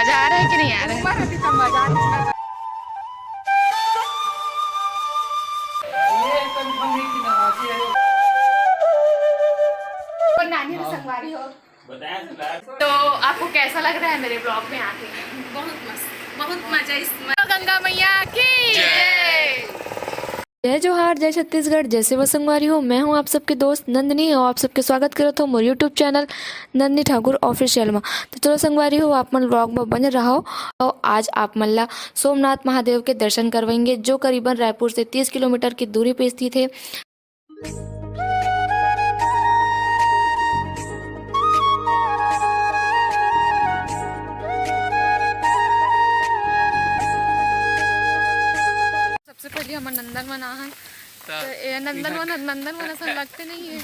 मजा आ रहा है कि नहीं आ रहा है? संगवारी हो तो आपको कैसा लग रहा है मेरे ब्लॉग में आके? बहुत मस्त, बहुत मजा इसमें। गंगा मैया की जय। जय जोहार, जय छत्तीसगढ़, जैसे वो संगवारी हो। मैं हूं आप सबके दोस्त नंदनी और आप सबके स्वागत करत हो मोर YouTube channel Nandini Thakur official में। तो चलो संगवारी हो, आप मन व्लॉग में बने रहो। और आज आप मन ला सोमनाथ महादेव के दर्शन करवाएंगे, जो करीबन रायपुर से 30 किलोमीटर की दूरी पे स्थित है। सबसे पहले हम नंदनवन आ है तो ये नंदनवन ऐसा लगते नहीं है।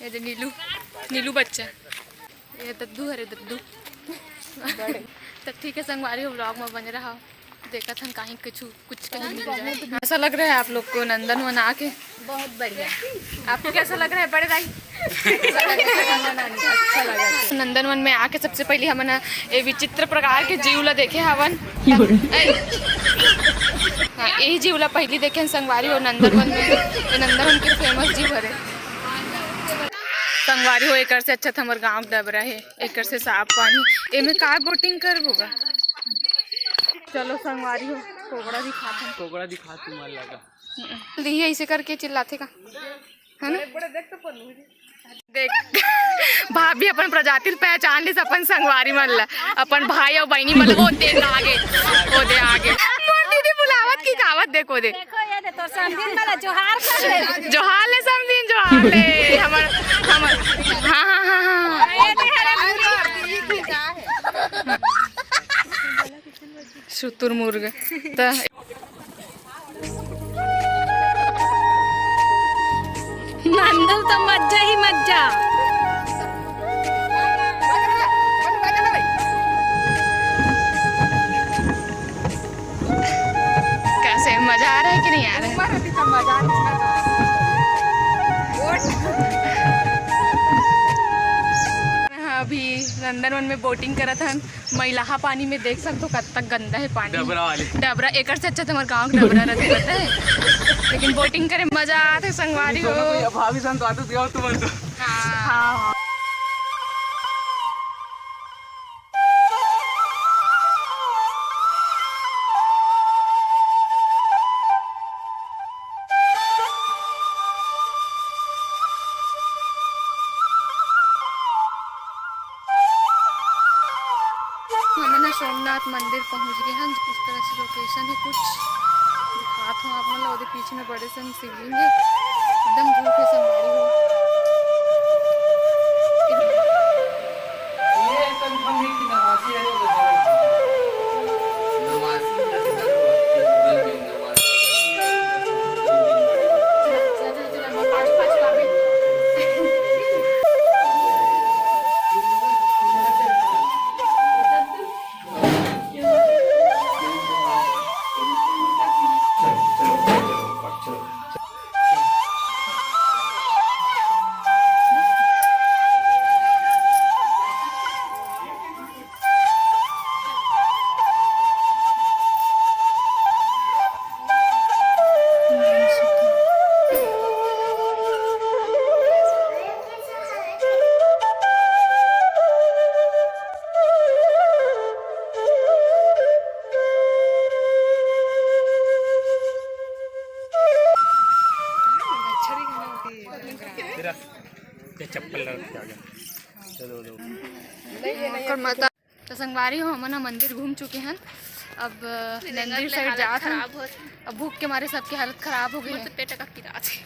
ये जो नीलू बच्चा, ये दद्दू है दद्दू। तो ठीक है संगवारी हो, ब्लॉग में बने रहा। देखा था कहीं कुछ कहीं मिल जाए। ऐसा लग रहा है आप लोग को नंदनवन आके? बहुत बढ़िया। आपको कैसा लग रहा है बड़े भाई? अच्छा लगा। नंदनवन में आके सबसे पहले हम ये विचित्र प्रकार के जीवला देखे हवन। हाँ, यही जीवला पहली देखे संगवारी हो नंदनवन में। ये नंदनवन के फेमस जीव है संगवारी हो। एक से अच्छा था हमारे गाँव डबरा है, एक से साफ पानी। एमे का बोटिंग कर होगा? चलो संगवारी हो, कोबड़ा दिखा तुम्हारा लगा दी है, इसे करके चिल्लाते का है ना? देख भाभी अपन प्रजाति पहचान ली अपन संगवारी मन ला, अपन भाई और बहनी मन वो दे आगे दीदी बुलावत की गावत देखो दे तो समझिन वाला जोहार कर ले, जोहार ले समझिन, जोहार ले हमर हाँ हाँ हाँ हाँ शुतुर मुर्ग। तो नंदन तो मज्जा ही मज्जा। कैसे मजा आ रहा है कि नहीं आ रहा है? हाँ, अभी नंदनवन में बोटिंग करा था। मैलाहा पानी में देख सकते हो कब तक गंदा है पानी। डबरा एक से अच्छा तुम्हारे गाँव का डबरा रहते पता है। लेकिन बोटिंग करे मजा आते संगवारी हो। हाँ हम सोमनाथ मंदिर पहुंच गए हैं। इस तरह से लोकेशन है, कुछ दिखात हूँ आप मतलब। पीछे में बड़े से शिवलिंग है, एकदम धूप है संगवारी हो। चप्पल लगा माता तो संगवारी हो, हम मंदिर घूम चुके हैं। अब मंदिर साइड जा था। अब भूख के मारे सबकी हालत खराब हो गई है। पेट का किरा साइड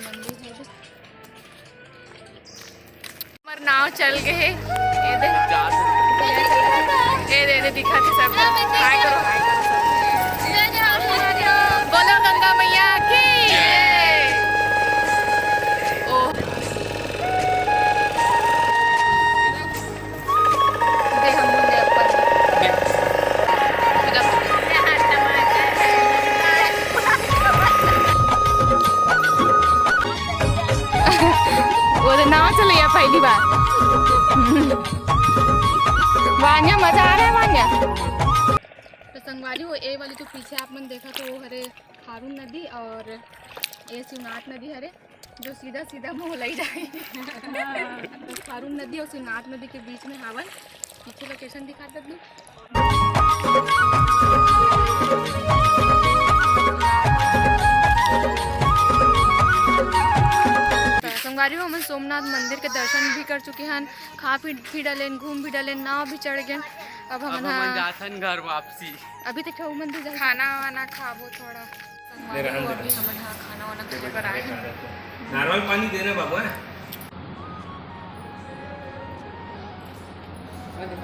मंदिर है। हमार नाव चल गए है। ये दे दिखा थी सब। हाय करो, हाय करो। बोलो गंगा मैया की जय। ओ दे हम मुझे अपन वो नाव चलिए पहली बार। वान्या मजा आ रहा है वान्या। तो संगवारी हो ए वाली तो पीछे आप मन देखा तो वो हरे हारून नदी और ये शिवनाथ नदी हरे जो सीधा सीधा मोहलाई जाए। तो हारून नदी और शिवनाथ नदी के बीच में हावन पीछे लोकेशन दिखाता हूँ। संगवारी हो हम सोमनाथ मंदिर के दर्शन भी कर चुके हैं, खा भी डलेन, घूम भी डलेन, नाव भी चढ़ गए। अब हम जाथन घर वापसी। अभी तक छऊ मंदिर जा खाना वाना खाबो थोड़ा। अभी हम खाना वाना खाने पर आए हैं। नॉर्मल पानी देना बाबू है।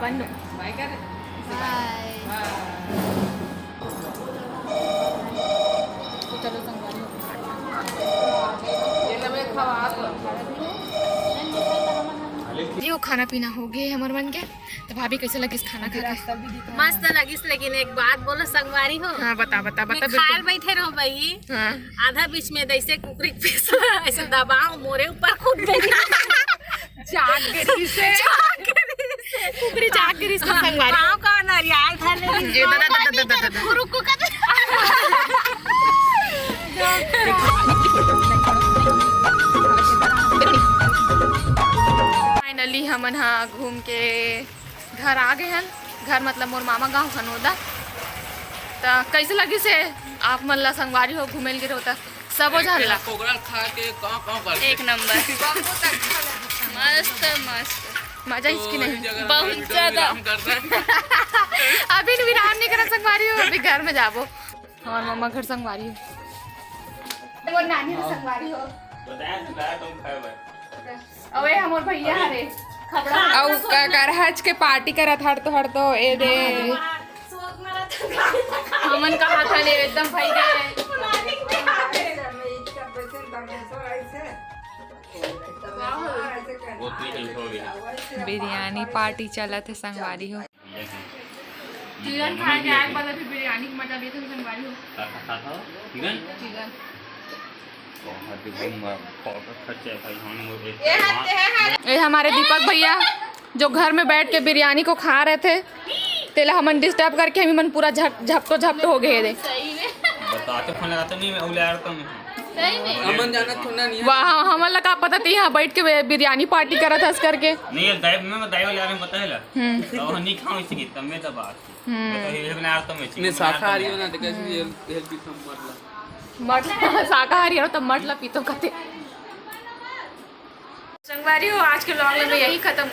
बन्नू बाय कर। तो चलो संगवारी हो खाना पीना हो गया हमारे मन के। तो भाभी कैसे लगी इस खाना खा के? मस्त लगिस, लेकिन एक बात बोलो संगवारी हो। हाँ बता बता बता। खाए बैठे रहो भाई, हाँ आधा बीच में जैसे कुकरी फिसला ऐसे दबाओ मोरे ऊपर कूद गई। चाकरी से कुकरी चाकरी से संगवारी गाँव का नरियाल था ये दादा रुको कर फाइनली हमन हाँ घूम के घर आ गए हैं। घर मतलब मोर मामा गाँव खनोदा। तो कैसे लगी से आप मन ला संगवारी हो घूमेल गिर होता सब हो जाला कोगरा खा के कहाँ कर एक नंबर मस्त मस्त मजा इसकी नहीं बहुत ज्यादा। अभी विराम नहीं करा संगवारी हो, अभी घर में जाबो और मम्मा घर संगवारी हो और नानी भी संगवारी हो। बताया तुम खाए अबे हमर भैया हरे खबड़ा औ करहज के पार्टी करत हड़ तो ए दे हमन का हाथ ले एकदम भाई गए। बिरयानी पार्टी चलत है संगवारी हो। चिकन खाए के आए पता फिर बिरयानी की मजा लेते संगवारी हो। चिकन ये हमारे दीपक भैया जो घर में बैठ के बिरयानी को खा रहे थे, तेला हमन डिस्टर्ब करके हम मन पूरा झपटो हो गए थे। बताते फोन लगाते नहीं मैं उले आ रहा हूं। अमन जाना थोड़ा नहीं है। वहाँ हमन लगा पता थी यहाँ बैठ के बिरयानी पार्टी करा था करके। नहीं ये दाई मैं दाई वाले यार पता है ला। तो नहीं खाऊं इसकी तब मैं तो बात। मैं तो ये बना रहा हूं मैं शाकाहारी हो ना तो कैसे हेल्प की मतलब शाकाहारी हो तो मतलब पीतो कहते। संगवारी हो आज के व्लॉग में यही खत्म।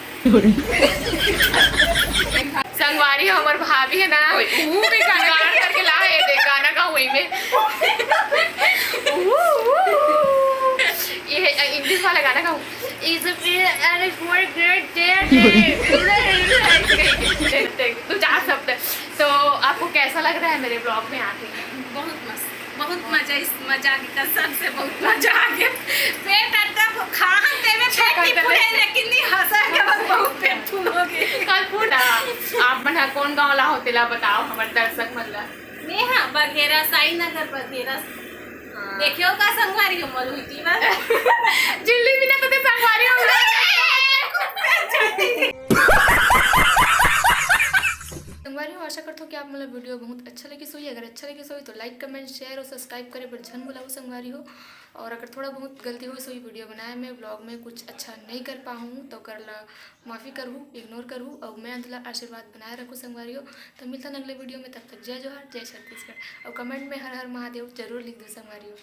संगवारी हो हमारे भाभी है ना वो भी गाना करके लाए दे गाना का वही में ये इंग्लिश वाला गाना गाऊं इज अ ग्रेट डे तो जा सकते। तो आपको कैसा लग रहा है मेरे ब्लॉग में आके? बहुत मस्त, बहुत मजा, इस मजा की कसम से बहुत मजा आ गया। पेट अड्डा खाते में पेट की पूरे लेकिन नहीं हंसा के बाद बहुत पेट फूल हो गई। कल फूटा आप बना कौन गाँव ला होते ला बताओ हमारे दर्शक मतलब। नेहा बघेरा साई नगर बघेरा देखियो का संगवारी हो मलुई थी बस जिल्ली भी ना तो संगवारी हो संगवारी हो। आशा करता हूँ कि आप मतलब वीडियो बहुत अच्छा लगी सोई। अगर अच्छा लगी सोई तो लाइक कमेंट शेयर और सब्सक्राइब करे पर झन बुलाओ संगवारी हो। और अगर थोड़ा बहुत गलती हो सोई वीडियो बनाए में ब्लॉग में कुछ अच्छा नहीं कर पाऊँ तो कर ला माफ़ी करूँ इग्नोर करूँ और मैं अंतला आशीर्वाद बनाए रखूँ संगवारी हो। तो मिलता अगले वीडियो में, तब तक जय जोहार जय छत्तीसगढ़ और कमेंट में हर हर महादेव जरूर लिख दो संगवारी हो।